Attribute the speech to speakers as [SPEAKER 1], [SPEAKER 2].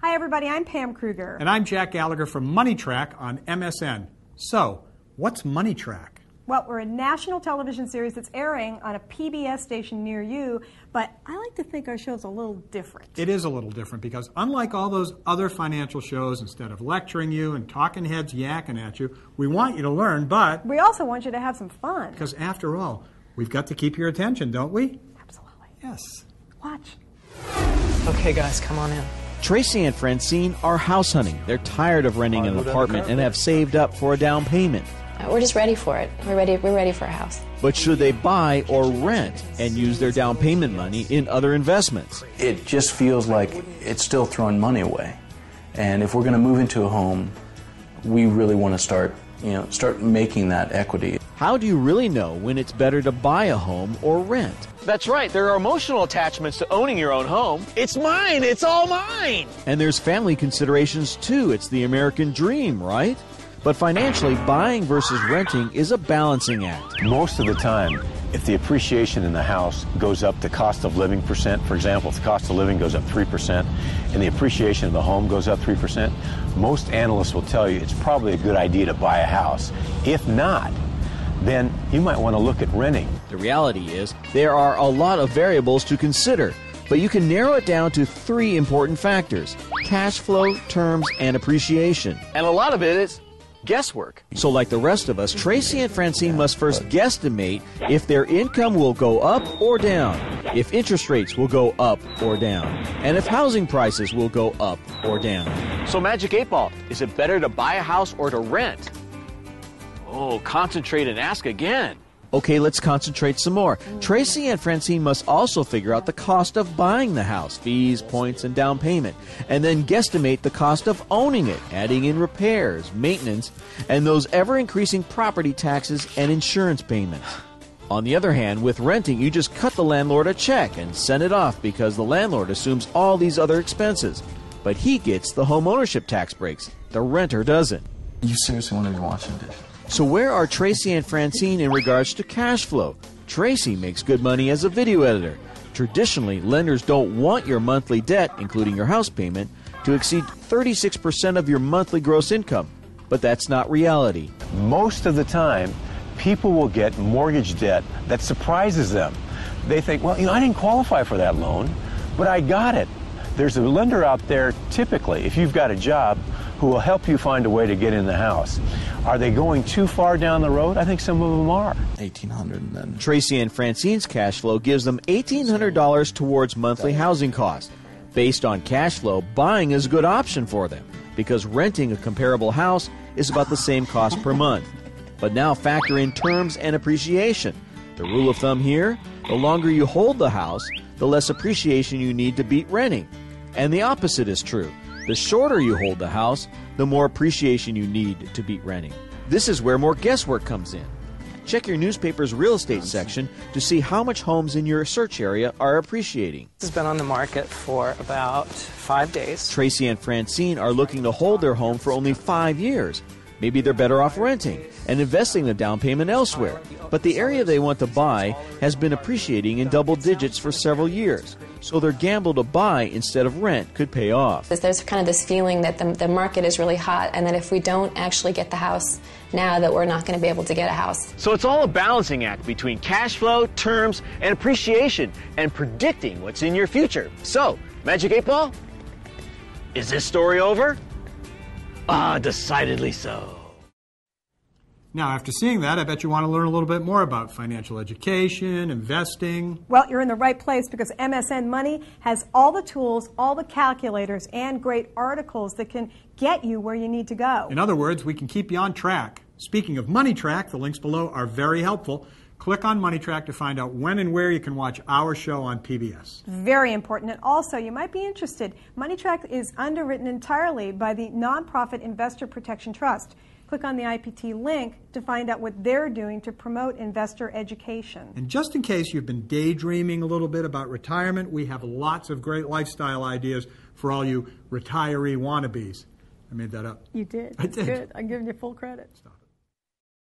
[SPEAKER 1] Hi everybody, I'm Pam Kruger.
[SPEAKER 2] And I'm Jack Gallagher from Money Track on MSN. So, what's Money Track?
[SPEAKER 1] Well, we're a national television series that's airing on a PBS station near you, but I like to think our show's a little different.
[SPEAKER 2] It is a little different because unlike all those other financial shows, instead of lecturing you and talking heads yakking at you, we want you to learn, but
[SPEAKER 1] we also want you to have some fun.
[SPEAKER 2] Because after all, we've got to keep your attention, don't we?
[SPEAKER 1] Absolutely.
[SPEAKER 2] Yes.
[SPEAKER 1] Watch.
[SPEAKER 3] Okay, guys, come on in.
[SPEAKER 4] Tracy and Francine are house hunting. They're tired of renting an apartment and have saved up for a down payment.
[SPEAKER 5] We're just ready for it. We're ready for a house.
[SPEAKER 4] But should they buy or rent and use their down payment money in other investments?
[SPEAKER 6] It just feels like it's still throwing money away. And if we're going to move into a home, we really want to start making that equity.
[SPEAKER 4] How do you really know when it's better to buy a home or rent?
[SPEAKER 3] That's right. There are emotional attachments to owning your own home. It's mine. It's all mine.
[SPEAKER 4] And there's family considerations too. It's the American dream, right? But financially, buying versus renting is a balancing act.
[SPEAKER 7] Most of the time, if the appreciation in the house goes up the cost of living percent, for example, if the cost of living goes up 3% and the appreciation of the home goes up 3%, most analysts will tell you it's probably a good idea to buy a house. If not, then you might want to look at renting.
[SPEAKER 4] The reality is there are a lot of variables to consider, but you can narrow it down to 3 important factors: cash flow, terms, and appreciation.
[SPEAKER 3] And a lot of it is guesswork.
[SPEAKER 4] So like the rest of us, Tracy and Francine must first guesstimate if their income will go up or down, if interest rates will go up or down, and if housing prices will go up or down.
[SPEAKER 3] So Magic 8 Ball, is it better to buy a house or to rent? Oh, concentrate and ask again.
[SPEAKER 4] Okay, let's concentrate some more. Tracy and Francine must also figure out the cost of buying the house, fees, points, and down payment, and then guesstimate the cost of owning it, adding in repairs, maintenance, and those ever-increasing property taxes and insurance payments. On the other hand, with renting, you just cut the landlord a check and send it off because the landlord assumes all these other expenses. But he gets the home ownership tax breaks. The renter doesn't.
[SPEAKER 6] You seriously want to be watching this?
[SPEAKER 4] So where are Tracy and Francine in regards to cash flow? Tracy makes good money as a video editor. Traditionally, lenders don't want your monthly debt, including your house payment, to exceed 36% of your monthly gross income. But that's not reality.
[SPEAKER 7] Most of the time, people will get mortgage debt that surprises them. They think, well, I didn't qualify for that loan, but I got it. There's a lender out there, typically, if you've got a job, who will help you find a way to get in the house. Are they going too far down the road? I think some of them are.
[SPEAKER 6] $1,800 then.
[SPEAKER 4] Tracy and Francine's cash flow gives them $1,800 towards monthly housing costs. Based on cash flow, buying is a good option for them because renting a comparable house is about the same cost per month. But now factor in terms and appreciation. The rule of thumb here, the longer you hold the house, the less appreciation you need to beat renting. And the opposite is true. The shorter you hold the house, the more appreciation you need to beat renting. This is where more guesswork comes in. Check your newspaper's real estate section to see how much homes in your search area are appreciating.
[SPEAKER 3] This has been on the market for about 5 days.
[SPEAKER 4] Tracy and Francine are looking to hold their home for only 5 years. Maybe they're better off renting and investing the down payment elsewhere. But the area they want to buy has been appreciating in double digits for several years. So their gamble to buy instead of rent could pay off.
[SPEAKER 5] There's kind of this feeling that the market is really hot and that if we don't actually get the house now, that we're not going to be able to get a house.
[SPEAKER 3] So it's all a balancing act between cash flow, terms, and appreciation, and predicting what's in your future. So, Magic 8 Ball, is this story over? Decidedly so.
[SPEAKER 2] Now, after seeing that, I bet you want to learn a little bit more about financial education, investing.
[SPEAKER 1] Well, you're in the right place because MSN Money has all the tools, all the calculators, and great articles that can get you where you need to go.
[SPEAKER 2] In other words, we can keep you on track. Speaking of Money Track, the links below are very helpful. Click on Money Track to find out when and where you can watch our show on PBS.
[SPEAKER 1] Very important. And also, you might be interested, Money Track is underwritten entirely by the nonprofit Investor Protection Trust. Click on the IPT link to find out what they're doing to promote investor education.
[SPEAKER 2] And just in case you've been daydreaming a little bit about retirement, we have lots of great lifestyle ideas for all you retiree wannabes. I made that up.
[SPEAKER 1] You did.
[SPEAKER 2] I did.
[SPEAKER 1] Good. I'm giving you full credit.
[SPEAKER 2] Stop it.